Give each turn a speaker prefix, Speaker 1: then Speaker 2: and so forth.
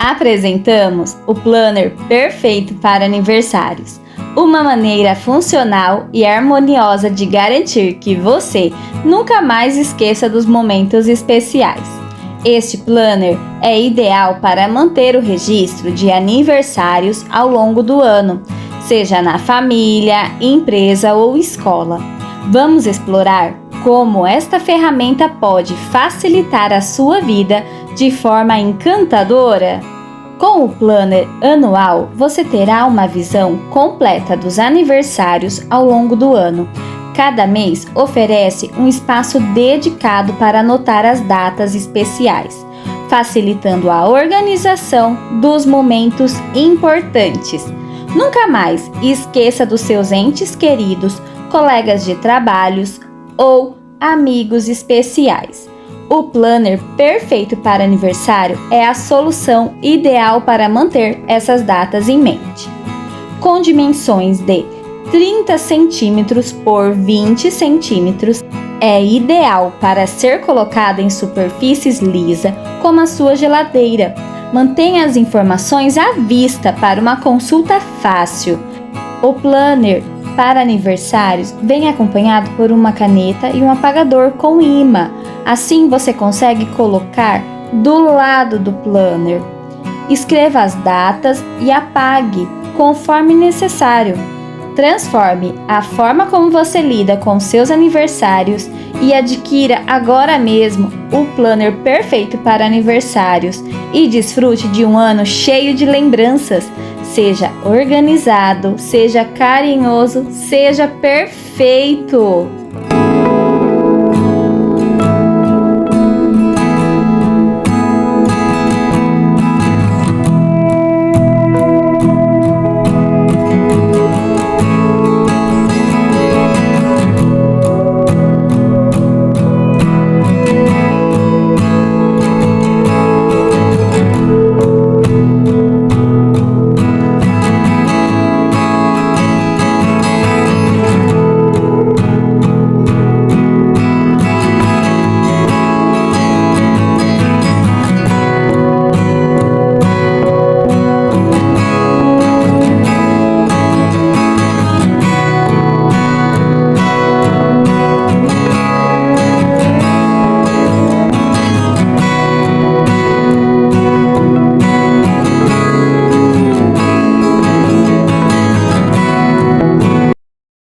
Speaker 1: Apresentamos o planner perfeito para aniversários, uma maneira funcional e harmoniosa de garantir que você nunca mais esqueça dos momentos especiais. Este planner é ideal para manter o registro de aniversários ao longo do ano, seja na família, empresa ou escola. Vamos explorar como esta ferramenta pode facilitar a sua vida de forma encantadora. Com o planner anual, você terá uma visão completa dos aniversários ao longo do ano. Cada mês oferece um espaço dedicado para anotar as datas especiais, facilitando a organização dos momentos importantes. Nunca mais esqueça dos seus entes queridos, colegas de trabalhos ou amigos especiais. O planner perfeito para aniversário é a solução ideal para manter essas datas em mente. Com dimensões de 30 cm por 20 cm, é ideal para ser colocada em superfícies lisas, como a sua geladeira. Mantenha as informações à vista para uma consulta fácil. O planner para aniversários vem acompanhado por uma caneta e um apagador com imã. Assim você consegue colocar do lado do planner. Escreva as datas e apague conforme necessário. Transforme a forma como você lida com seus aniversários e adquira agora mesmo o planner perfeito para aniversários e desfrute de um ano cheio de lembranças. Seja organizado, seja carinhoso, seja perfeito!